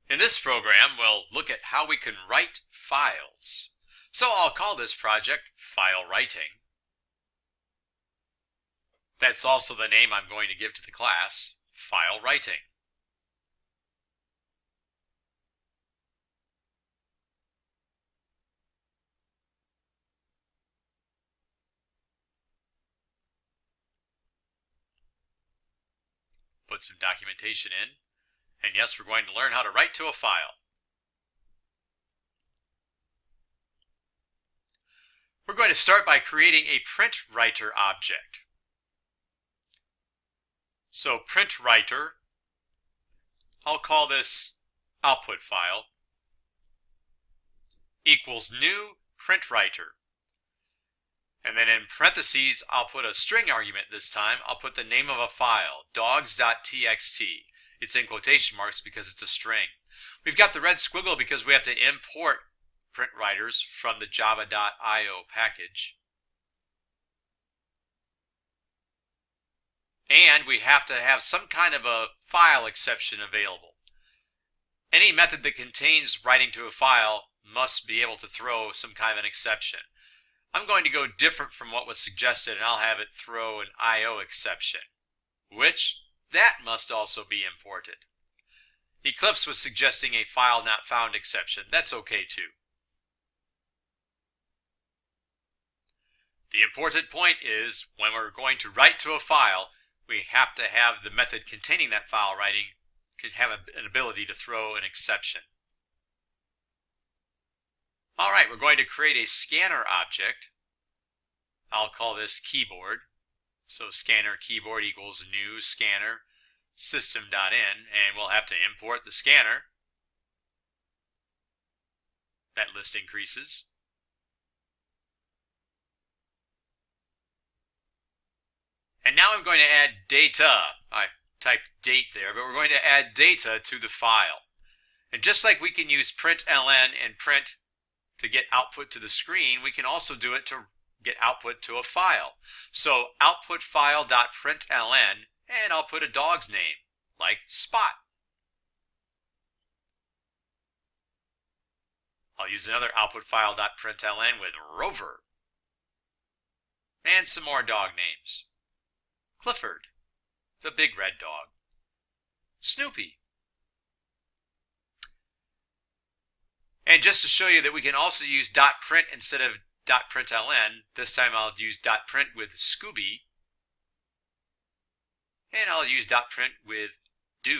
In this program, we'll look at how we can write files. So I'll call this project File Writing. That's also the name I'm going to give to the class, File Writing. Put some documentation in, and yes, we're going to learn how to write to a file. We're going to start by creating a print writer object. So print writer, I'll call this output file, equals new print writer. And then in parentheses, I'll put a string argument this time. I'll put the name of a file, dogs.txt. It's in quotation marks because it's a string. We've got the red squiggle because we have to import print writers from the java.io package. And we have to have some kind of a file exception available. Any method that contains writing to a file must be able to throw some kind of an exception. I'm going to go different from what was suggested, and I'll have it throw an IO exception, which that must also be imported. Eclipse was suggesting a file not found exception. That's okay too. The important point is when we're going to write to a file, we have to have the method containing that file writing can have an ability to throw an exception. All right, we're going to create a scanner object. I'll call this keyboard. So scanner keyboard equals new scanner system.in, and we'll have to import the scanner. That list increases. And now I'm going to add data. I typed date there, but we're going to add data to the file. And just like we can use println and print to get output to the screen, we can also do it to get output to a file. So output file.println, and I'll put a dog's name, like Spot. I'll use another output file.println with Rover. And some more dog names. Clifford, the big red dog. Snoopy. And just to show you that we can also use .print instead of .println, this time I'll use .print with Scooby, and I'll use .print with do.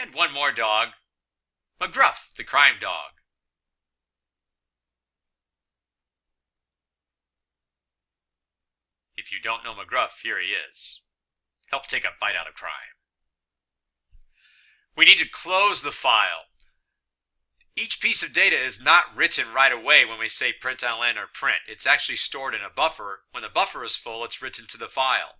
And one more dog, McGruff, the crime dog. If you don't know McGruff, here he is. Help take a bite out of crime. We need to close the file. Each piece of data is not written right away when we say println or print. It's actually stored in a buffer. When the buffer is full, it's written to the file.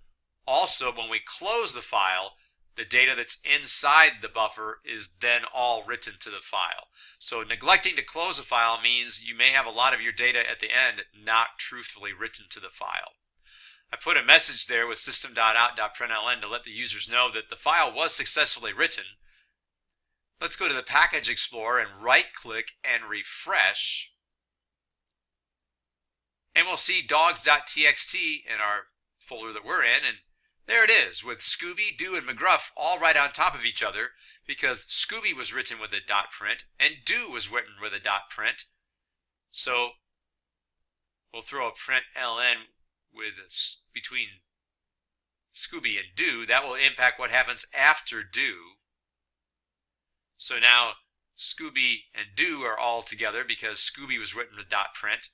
Also, when we close the file, the data that's inside the buffer is then all written to the file. So neglecting to close a file means you may have a lot of your data at the end not truthfully written to the file. I put a message there with system.out.println to let the users know that the file was successfully written. Let's go to the Package Explorer and right-click and refresh. And we'll see dogs.txt in our folder that we're in, and there it is, with Scooby, Do, and McGruff all right on top of each other, because Scooby was written with a .print and Do was written with a .print. So we'll throw a println between Scooby and Do. That will impact what happens after Do. So now Scooby and Do are all together because Scooby was written with .print,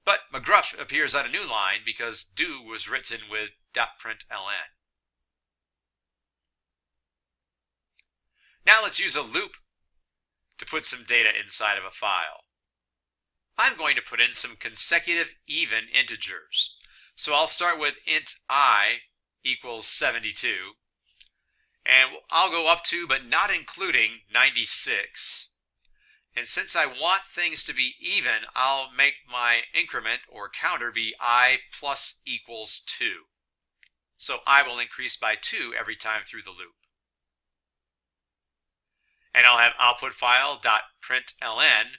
but McGruff appears on a new line because Do was written with .println. Now let's use a loop to put some data inside of a file. I'm going to put in some consecutive even integers. So I'll start with int I equals 72, and I'll go up to but not including 96. And since I want things to be even, I'll make my increment or counter be I plus equals 2. So I will increase by 2 every time through the loop. And I'll have output file dot println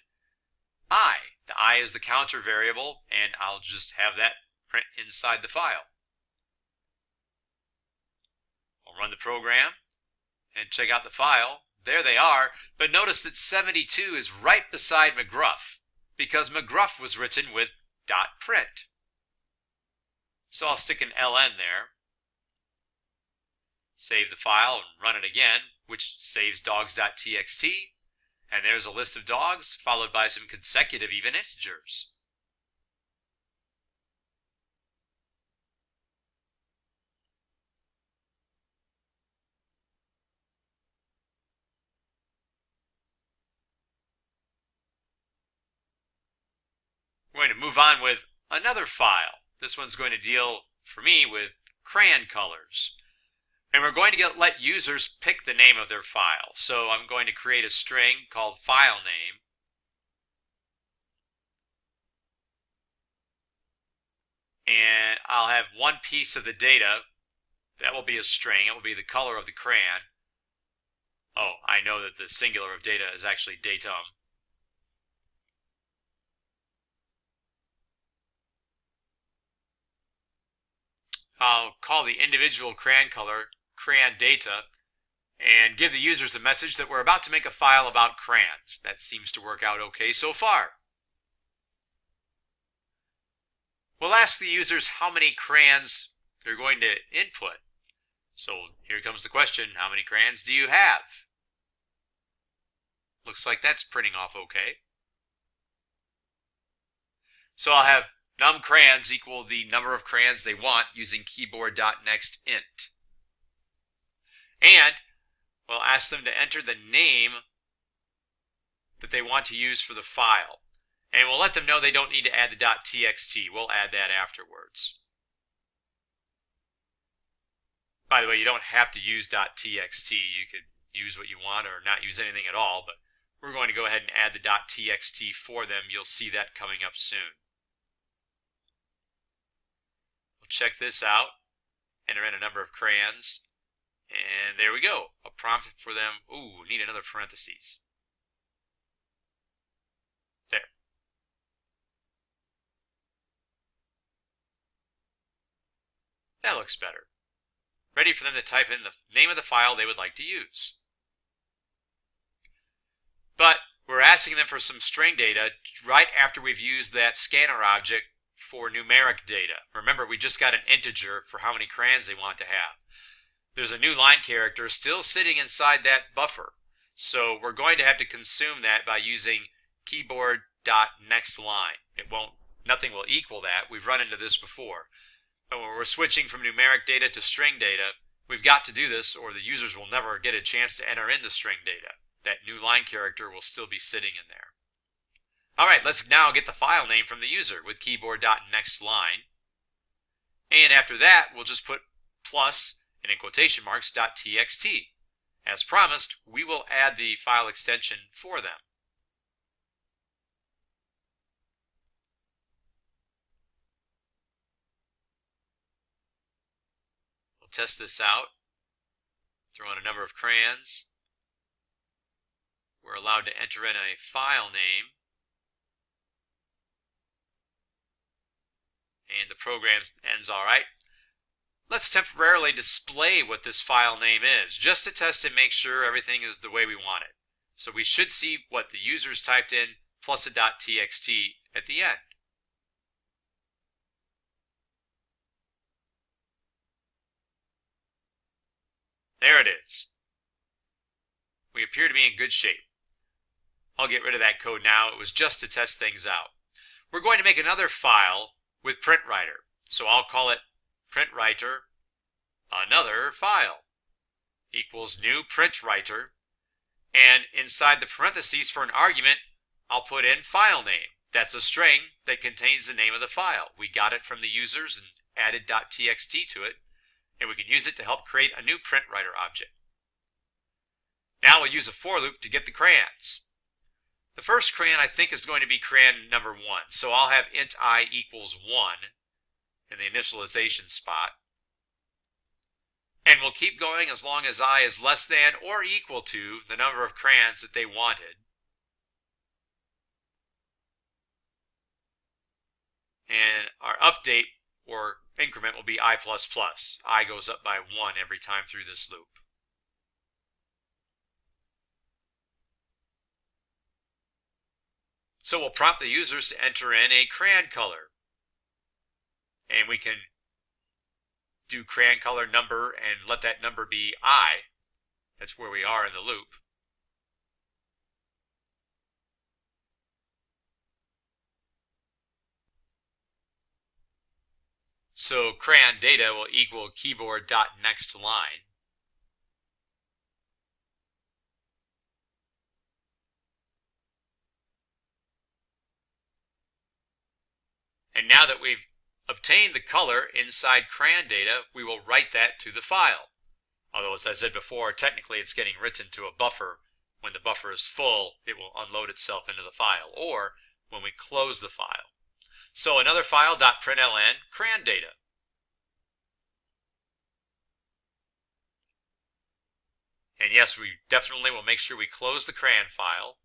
I. The I is the counter variable, and I'll just have that print inside the file. I'll run the program and check out the file. There they are, but notice that 72 is right beside McGruff because McGruff was written with .print. So I'll stick an ln there, save the file and run it again, which saves dogs.txt, and there's a list of dogs followed by some consecutive even integers. We're going to move on with another file. This one's going to deal, for me, with crayon colors. And we're going to let users pick the name of their file. So I'm going to create a string called file name. And I'll have one piece of the data. That will be a string. It will be the color of the crayon. Oh, I know that the singular of data is actually datum. I'll call the individual crayon color crayon data and give the users a message that we're about to make a file about crayons. That seems to work out okay so far. We'll ask the users how many crayons they're going to input. So here comes the question, how many crayons do you have? Looks like that's printing off okay. So I'll have num crayons equal the number of crayons they want using keyboard.nextInt. And we'll ask them to enter the name that they want to use for the file. And we'll let them know they don't need to add the .txt. We'll add that afterwards. By the way, you don't have to use .txt. You could use what you want or not use anything at all, but we're going to go ahead and add the .txt for them. You'll see that coming up soon. We'll check this out, enter in a number of crayons, and there we go. A prompt for them. Ooh, need another parentheses. There. That looks better. Ready for them to type in the name of the file they would like to use. But we're asking them for some string data right after we've used that scanner object for numeric data. Remember, we just got an integer for how many crayons they want to have. There's a new line character still sitting inside that buffer. So we're going to have to consume that by using keyboard.nextLine. Nothing will equal that. We've run into this before. But when we're switching from numeric data to string data, we've got to do this or the users will never get a chance to enter in the string data. That new line character will still be sitting in there. All right, let's now get the file name from the user with keyboard.nextLine. And after that, we'll just put plus and in quotation marks .txt. As promised, we will add the file extension for them. We'll test this out. Throw in a number of crayons. We're allowed to enter in a file name. And the program ends all right. Let's temporarily display what this file name is, just to test and make sure everything is the way we want it. So we should see what the users typed in plus a .txt at the end. There it is. We appear to be in good shape. I'll get rid of that code now. It was just to test things out. We're going to make another file with PrintWriter. So I'll call it PrintWriter another file equals new PrintWriter. And inside the parentheses for an argument, I'll put in file name. That's a string that contains the name of the file. We got it from the users and added .txt to it. And we can use it to help create a new PrintWriter object. Now we'll use a for loop to get the crayons. The first crayon I think is going to be crayon number 1. So I'll have int I equals 1 in the initialization spot. And we'll keep going as long as I is less than or equal to the number of crayons that they wanted. And our update or increment will be I++. I goes up by 1 every time through this loop. So we'll prompt the users to enter in a crayon color. And we can do crayon color number and let that number be I. That's where we are in the loop. So crayon data will equal keyboard.nextLine. And now that we've obtained the color inside crayon data, we will write that to the file. Although, as I said before, technically it's getting written to a buffer. When the buffer is full, it will unload itself into the file, or when we close the file. So another file, .println, crayon data. And yes, we definitely will make sure we close the crayon file.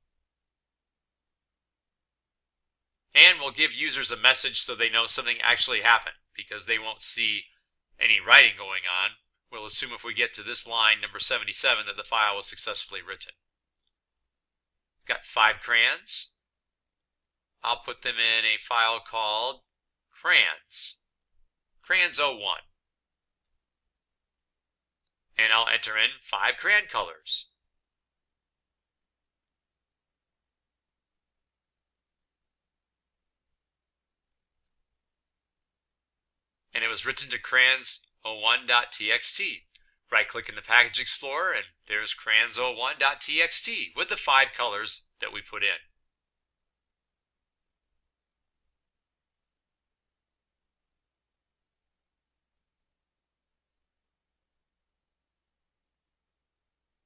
And we'll give users a message so they know something actually happened, because they won't see any writing going on. We'll assume if we get to this line, number 77, that the file was successfully written. Got 5 crayons. I'll put them in a file called crayons, crayons01. And I'll enter in 5 crayon colors. And it was written to crayons01.txt. Right-click in the Package Explorer, and there's crayons01.txt with the 5 colors that we put in.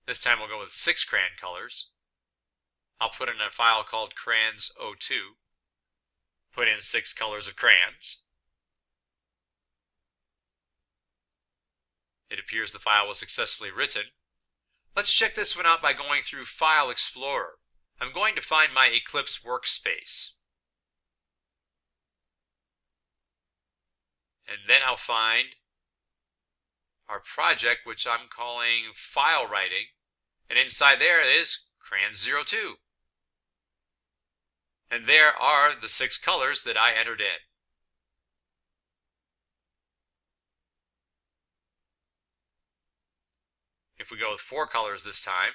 This time we'll go with 6 crayon colors. I'll put in a file called crayons02. Put in 6 colors of crayons. It appears the file was successfully written. Let's check this one out by going through File Explorer. I'm going to find my Eclipse workspace. And then I'll find our project, which I'm calling File Writing. And inside there is crayons02. And there are the 6 colors that I entered in. If we go with 4 colors this time,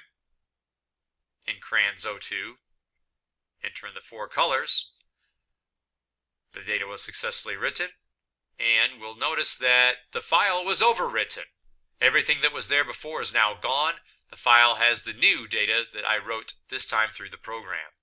in crayons02, enter in the 4 colors, the data was successfully written, and we'll notice that the file was overwritten. Everything that was there before is now gone. The file has the new data that I wrote this time through the program.